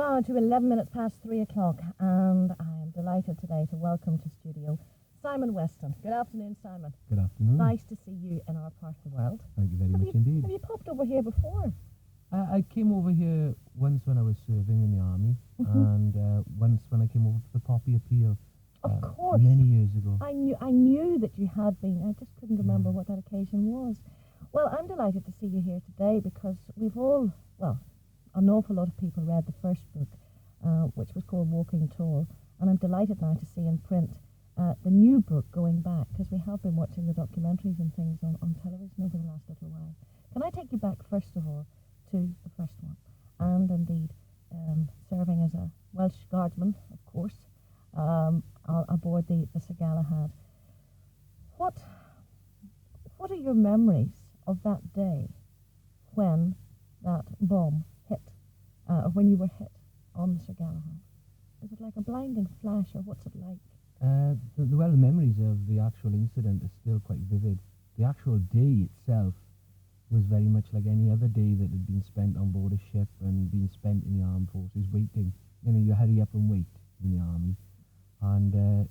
5 to 11 minutes past 3 o'clock, and I am delighted today to welcome to studio Simon Weston. Good afternoon, Simon. Good afternoon. Nice to see you in our part of the world. Thank you very much indeed. Have you popped over here before? I came over here once when I was serving in the army, and once when I came over for the Poppy Appeal. Of course. Many years ago. I knew that you had been. I just couldn't remember what that occasion was. Well, I'm delighted to see you here today because we've all, an awful lot of people read the first book, which was called Walking Tall, and I'm delighted now to see in print the new book going back, because we have been watching the documentaries and things on television over the last little while. Can I take you back, first of all, to the first one, and indeed serving as a Welsh guardsman, of course, aboard the Sir Galahad. What are your memories of that day when that bomb hit, or when you were hit on the Sir Galahad? Is it like a blinding flash, or what's it like? The memories of the actual incident are still quite vivid. The actual day itself was very much like any other day that had been spent on board a ship and been spent in the armed forces waiting. You know, you hurry up and wait in the army. And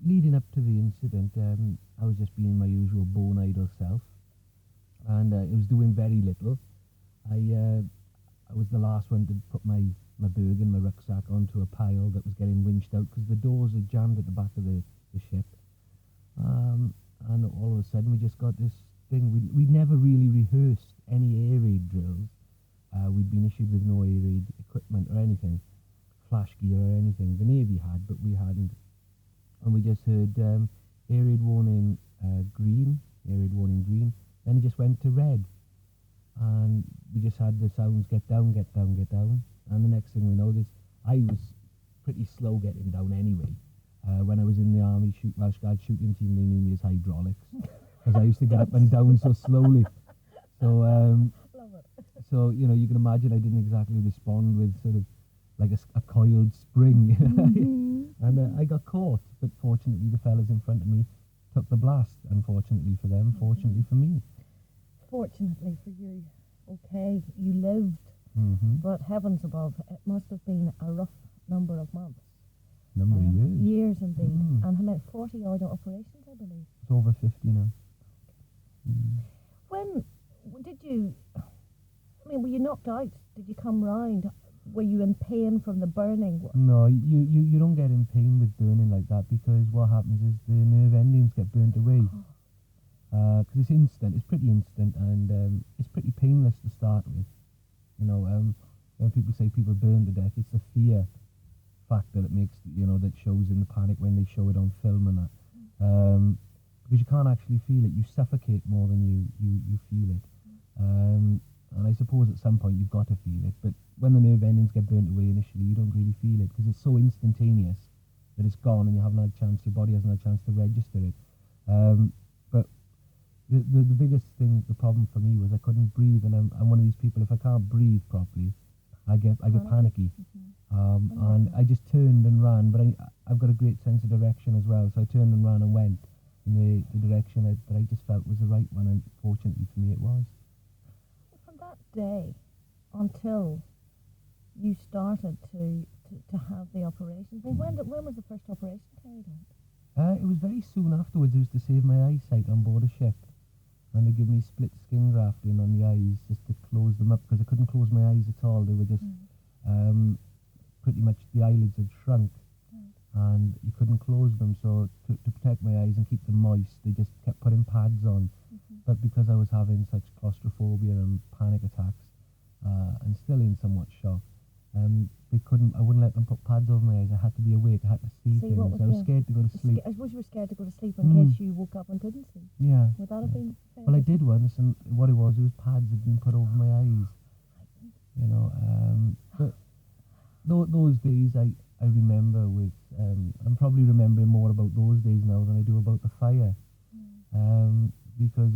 leading up to the incident, I was just being my usual bone idle self, and I was doing very little. I was the last one to put my bag and my rucksack onto a pile that was getting winched out because the doors had jammed at the back of the ship. And all of a sudden we just got this thing. We'd never really rehearsed any air raid drills. We'd been issued with no air raid equipment or anything, flash gear or anything. The Navy had, but we hadn't. And we just heard air raid warning green, then it just went to red. And we just had the sounds, get down, get down, get down. And the next thing we know, I was pretty slow getting down anyway. When I was in the army, Welsh Guard shooting team, they knew me as hydraulics, because I used to get up and down so slowly. So you know, you can imagine I didn't exactly respond with sort of like a coiled spring. And I got caught, but fortunately the fellas in front of me took the blast. Unfortunately for them, fortunately for me. Fortunately for you. Okay, you lived, but heavens above, it must have been a rough number of months. Of years. Years indeed. And how many? 40 odd operations, I believe. It's over 50 now. When did you, were you knocked out? Did you come round? Were you in pain from the burning? No, you don't get in pain with burning like that, because what happens is the nerve endings get burnt away. Because it's instant, it's pretty instant, and it's pretty painless to start with. You know, when people say people burn to death, it's the fear factor that makes, that shows in the panic when they show it on film and that. Because you can't actually feel it, you suffocate more than you feel it. And I suppose at some point you've got to feel it, but when the nerve endings get burnt away initially, you don't really feel it, because it's so instantaneous that it's gone and you haven't had a chance, your body hasn't had a chance to register it. But the biggest thing, the problem for me was I couldn't breathe, and I'm one of these people, if I can't breathe properly, I get panicky. And I just turned and ran, but I've got a great sense of direction as well, so I turned and ran and went in the direction that I just felt was the right one, and fortunately for me it was. From that day until you started to have the operation, when was the first operation carried out? It was very soon afterwards. It was to save my eyesight on board a ship, and they give me split skin grafting on the eyes just to close them up, because I couldn't close my eyes at all. They were just pretty much, the eyelids had shrunk, and you couldn't close them. So to protect my eyes and keep them moist, they just kept putting pads on. But because I was having such claustrophobia and panic attacks, and still in somewhat shock, I wouldn't let them put pads over my eyes. I had to be awake, I had to see things. I was scared to go to sleep. I suppose you were scared to go to sleep in case you woke up and couldn't see. Yeah. Would that have been fair? Well, I did once, and what it was pads had been put over my eyes. But those days I remember with, I'm probably remembering more about those days now than I do about the fire. Because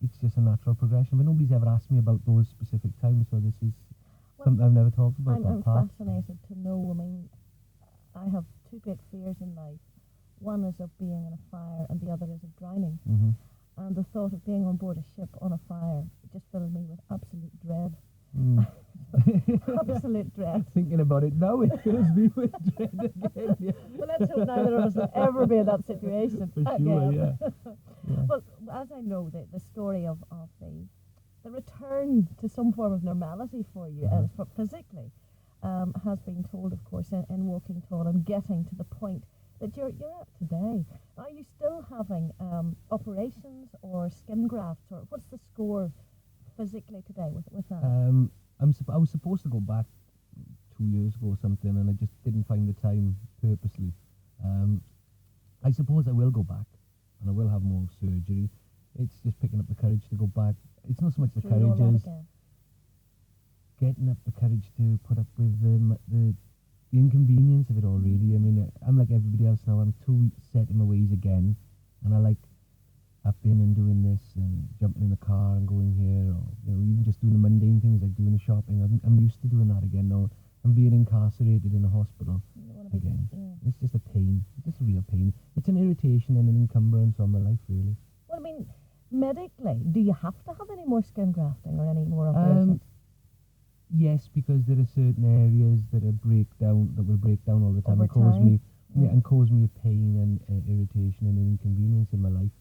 it's just a natural progression. But nobody's ever asked me about those specific times, so this is something I've never talked about. I'm fascinated to know. I have two great fears in life. One is of being in a fire, and the other is of drowning. And the thought of being on board a ship on a fire just filled me with absolute dread. Mm. Absolute dread. Thinking about it now, it fills me with dread again. Yeah. Well, let's hope neither of us will ever be in that situation For sure, again. yeah. Yeah. Well, as I know, the story of the return to some form of normality for you, physically, has been told, of course, in Walking Tall and getting to the point that you're at today. Are you still having operations or skin grafts, or what's the score physically today with that? I was supposed to go back 2 years ago or something, and I just didn't find the time purposely. I suppose I will go back, and I will have more surgery. It's just picking up the courage to go back. It's not so much the courage as getting up the courage to put up with the inconvenience of it all, really. I mean, I'm like everybody else now. I'm too set in my ways again, and I've been and doing this and jumping in the car and going here, or even just doing the mundane things like doing the shopping. I'm used to doing that again now. I'm being incarcerated in a hospital again. It's just a pain, just a real pain. It's an irritation and an encumbrance on my life, really. Well, I mean, medically, do you have to have any more skin grafting or any more operations? Yes, because there are certain areas that will break down all the time Over and cause time? me a pain and irritation and inconvenience in my life.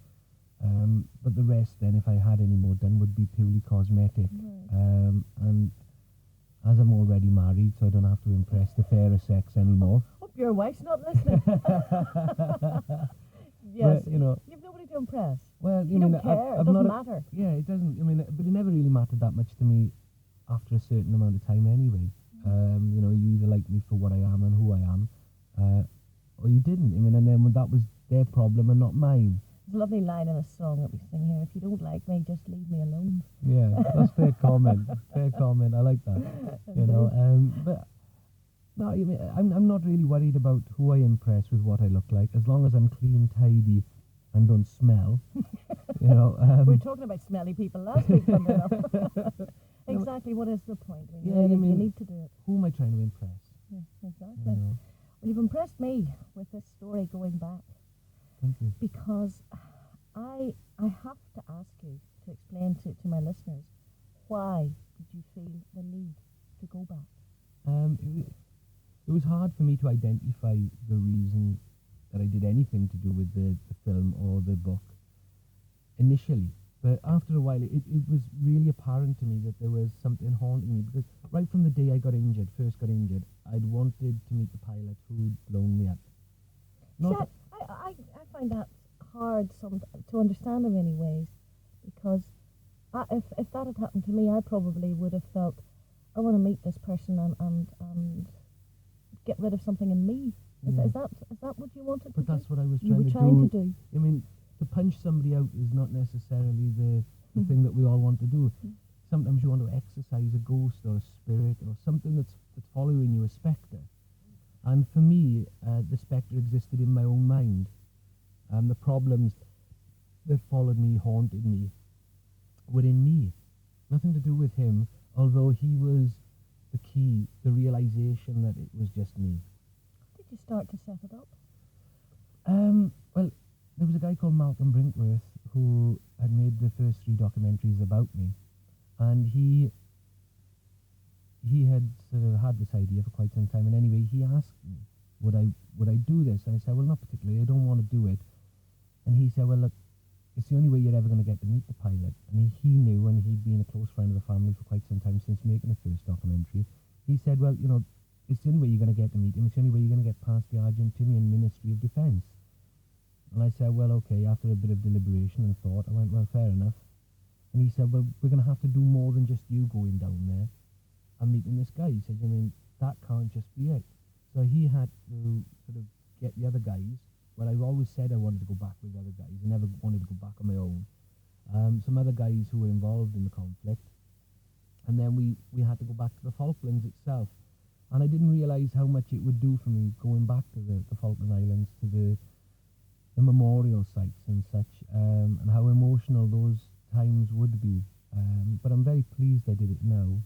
But the rest, then, if I had any more done, would be purely cosmetic. Right. And as I'm already married, so I don't have to impress the fairer sex anymore. Hope your wife's not listening. Yes, But, you've nobody to impress. well, You don't care. It doesn't matter. Yeah, it doesn't. I mean, but it never really mattered that much to me after a certain amount of time anyway. You either like me for what I am and who I am, or you didn't. I mean, and then that was their problem and not mine. There's a lovely line in a song that we sing here. If you don't like me, just leave me alone. Yeah, that's fair comment. Fair comment. I like that. But no, I mean, I'm not really worried about who I impress with what I look like, as long as I'm clean, tidy, and don't smell. We were talking about smelly people last week, funny enough. Exactly. What is the point? You need to do it. Who am I trying to impress? Yeah, exactly. Well, you've impressed me with this story going back. Thank you. Because I have to ask you to explain to my listeners, why did you feel the need to go back? It was hard for me to identify the reason that I did anything to do with the film or the book initially. But after a while, it was really apparent to me that there was something haunting me, because right from the day I first got injured, I'd wanted to meet the pilot who'd blown me up. I find that hard to understand in many ways, because if that had happened to me, I probably would have felt, I want to meet this person and get rid of something in me. Is that what you wanted to do? But that's what I was trying to do. I mean, to punch somebody out is not necessarily the thing that we all want to do. Sometimes you want to exorcise a ghost or a spirit or something that's following you, a spectre. And for me, the spectre existed in my own mind. And the problems that followed me, haunted me, were in me. Nothing to do with him, although he was the key, the realization that it was just me. Did you start to set it up? Well, there was a guy called Malcolm Brinkworth who had made the first 3 documentaries about me, and he had sort of had this idea for quite some time. And anyway, he asked me, would I do this? And I said, well, not particularly. I don't want to do it. And he said, well, look, it's the only way you're ever going to get to meet the pilot. And he knew, and he'd been a close friend of the family for quite some time since making the first documentary. He said, well, it's the only way you're going to get to meet him. It's the only way you're going to get past the Argentinian Ministry of Defence. And I said, well, okay, after a bit of deliberation and thought, I went, well, fair enough. And he said, well, we're going to have to do more than just you going down there and meeting this guy. He said, that can't just be it. So he had to sort of get the other guys. Well, I've always said I wanted to go back with the other guys. I never wanted to go back on my own. Some other guys who were involved in the conflict. And then we had to go back to the Falklands itself. And I didn't realise how much it would do for me going back to the Falkland Islands, to the memorial sites and such, and how emotional those times would be. But I'm very pleased I did it now.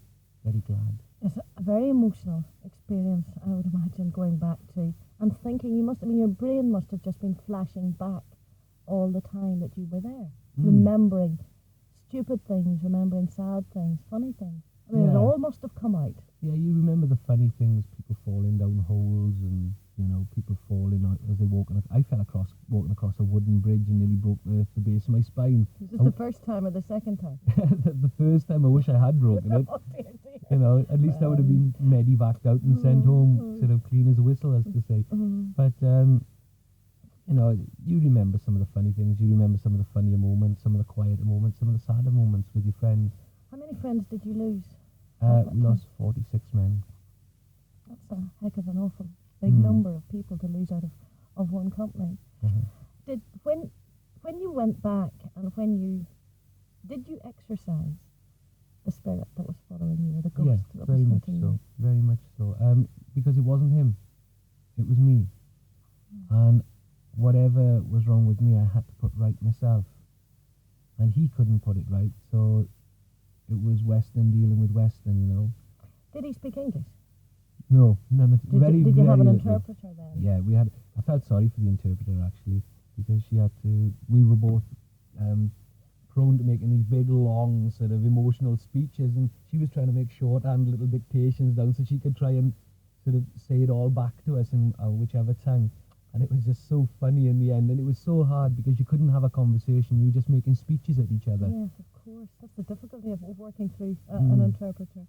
Very glad. It's a very emotional experience, I would imagine, going back to and thinking. Your brain must have just been flashing back all the time that you were there, remembering stupid things, remembering sad things, funny things. I mean, it Yeah. all must have come out. Yeah, you remember the funny things, people falling down holes and, people falling out as they walking. I fell walking across a wooden bridge and nearly broke the base of my spine. Was this the first time or the second time? The first time I wish I had broken it. Oh, dear. At least I would have been medevaced out and sent home sort of clean as a whistle, as to say. But, you remember some of the funny things. You remember some of the funnier moments, some of the quieter moments, some of the sadder moments with your friends. How many friends did you lose? We lost 46 men. That's a heck of an awful big number of people to lose out of one company. Uh-huh. When you went back and did you exercise the spirit that was following you, or the ghost that very was much hunting so, you? very much so. Because it wasn't him, it was me, and whatever was wrong with me, I had to put right myself, and he couldn't put it right, so it was Weston dealing with Weston. Did he speak English? No, none of Did you have an little. interpreter then? Yeah, I felt sorry for the interpreter actually, because we were both prone to making these big, long, sort of emotional speeches, and she was trying to make shorthand little dictations down so she could try and sort of say it all back to us in whichever tongue. And it was just so funny in the end, and it was so hard because you couldn't have a conversation, you were just making speeches at each other. Yes, of course. That's the difficulty of working through an interpreter.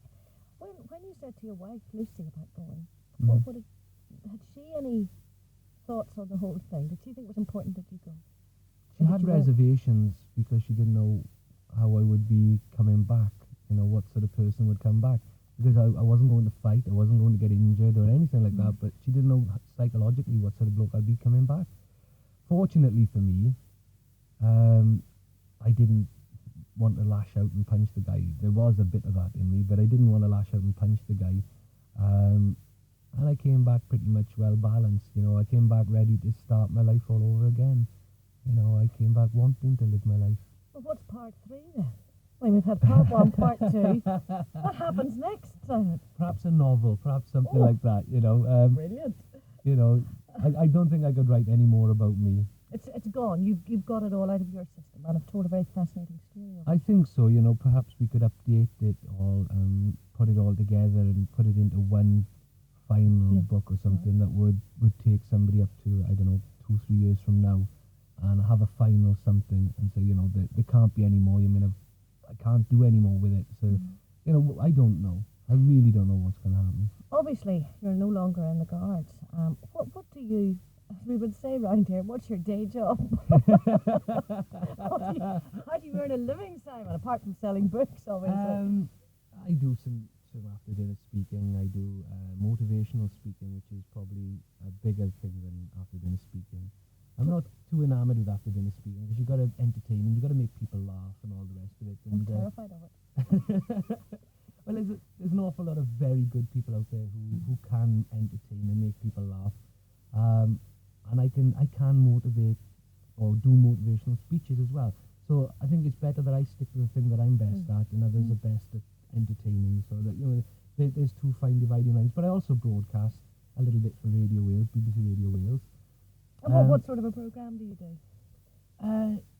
When you said to your wife, Lucy, about going, had she any thoughts on the whole thing? Did she think it was important that you go? She had reservations because she didn't know how I would be coming back, what sort of person would come back. Because I wasn't going to fight, I wasn't going to get injured or anything like that, but she didn't know psychologically what sort of bloke I'd be coming back. Fortunately for me, I didn't want to lash out and punch the guy. There was a bit of that in me, but I didn't want to lash out and punch the guy. And I came back pretty much well balanced. I came back ready to start my life all over again. I came back wanting to live my life. Well, what's part 3 then? Well, we've had part 1, part 2. What happens next, Simon? Perhaps a novel, perhaps something like that, Brilliant. I don't think I could write any more about me. It's gone. You've got it all out of your system, and have told a very fascinating story. I think so. Perhaps we could update it all and put it all together and put it into one final book or something that would take somebody up to, I don't know, 2-3 years from now, and have a final something and say, there can't be any more. I can't do any more with it. So, I don't know. I really don't know what's going to happen. Obviously, you're no longer in the Guards. What do you, as we would say round here, what's your day job? How do you earn a living, Simon, apart from selling books, obviously? I do some after dinner speaking. I do motivational speaking, which is probably a bigger thing than after dinner speaking. I'm not too enamoured with after dinner speaking because you've got to entertain and you've got to make people laugh and all the rest of it. I'm terrified of it. Well, there's an awful lot of very good people out there who can entertain and make people laugh. And I can motivate or do motivational speeches as well. So I think it's better that I stick to the thing that I'm best at and others are best at entertaining. So that there's two fine dividing lines. But I also broadcast a little bit for Radio Wales, BBC Radio Wales. And what sort of a programme do you do?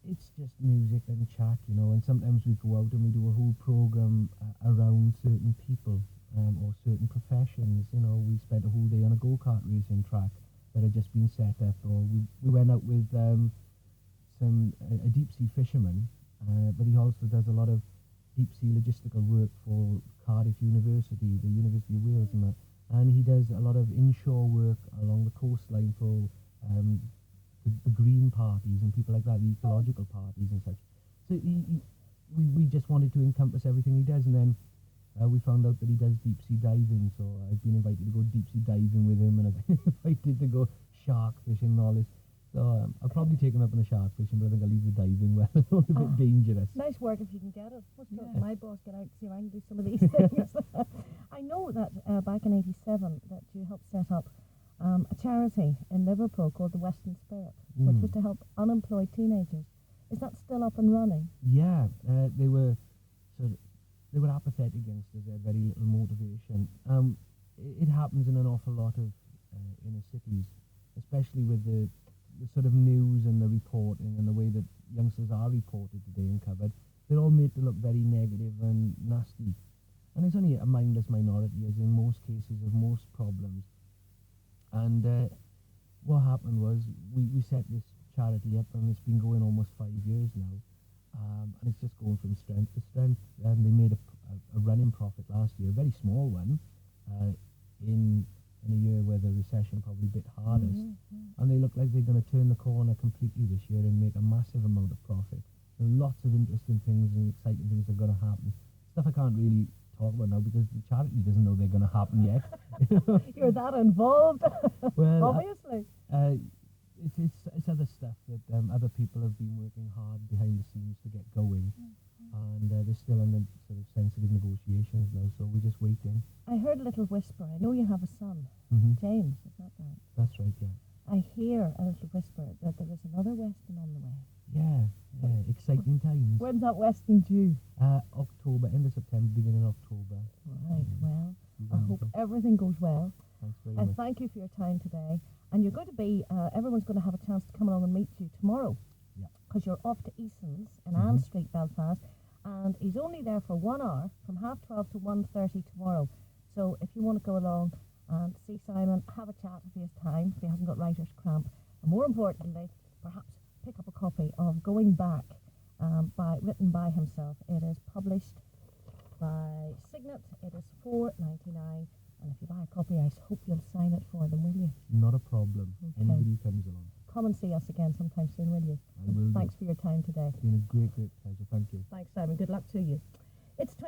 It's just music and chat, and sometimes we go out and we do a whole programme around certain people or certain professions. We spent a whole day on a go-kart racing track that had just been set up, or we went out with a deep-sea fisherman, but he also does a lot of deep-sea logistical work for Cardiff University, the University of Wales and that, and he does a lot of inshore work along the coastline for the green parties and people like that, the ecological parties and such. So we just wanted to encompass everything he does, and then we found out that he does deep sea diving, so I've been invited to go deep sea diving with him, and I've been invited to go shark fishing and all this. So I'll probably take him up on the shark fishing, but I think I'll leave the diving well. It's a bit dangerous. Nice work if you can get it. Let's talk to my boss, get out and see if I can do some of these things. I know that back in '87 that you helped set up a charity in Liverpool called the Weston Spirit, which was to help unemployed teenagers. Is that still up and running? Yeah, they were apathetic against us. They had very little motivation. It happens in an awful lot of inner cities, especially with the sort of news and the reporting and the way that youngsters are reported today and covered. They're all made to look very negative and nasty. And it's only a mindless minority, as in most cases of most problems. And what happened was we set this charity up, and it's been going almost 5 years now. And it's just going from strength to strength. And they made a running profit last year, a very small one, in a year where the recession probably bit hardest. And they look like they're going to turn the corner completely this year and make a massive amount of profit. And lots of interesting things and exciting things are going to happen. Stuff I can't really talk about now because the charity doesn't know they're going to happen yet. You're that involved, Well, obviously. It's other stuff that other people have been working hard behind the scenes to get going, and they're still under sort of sensitive negotiations now, so we're just waiting. I heard a little whisper. I know you have a son, James, is that right? That's right, yeah. I hear a little whisper that there is another Weston on the way. Yeah, exciting times. When's that Weston due? October, end of September, beginning of October. Right, well, I hope everything goes well. Thanks very I much. thank you for your time today. And you're going to be, everyone's going to have a chance to come along and meet you tomorrow. Yeah. Because you're off to Eason's in Ann Street, Belfast. And he's only there for 1 hour, from 12:30 to 1:30 tomorrow. So if you want to go along and see Simon, have a chat if he has time, if he hasn't got writer's cramp. And more importantly, perhaps pick up a copy of Going Back, written by himself. It is published by Signet. It is $4.99. And if you buy a copy, I hope you'll sign it for them, will you? Not a problem. Okay. Anybody who comes along. Come and see us again sometime soon, will you? I will do. Thanks for your time today. It's been a great pleasure. Thank you. Thanks, Simon. Good luck to you. It's 20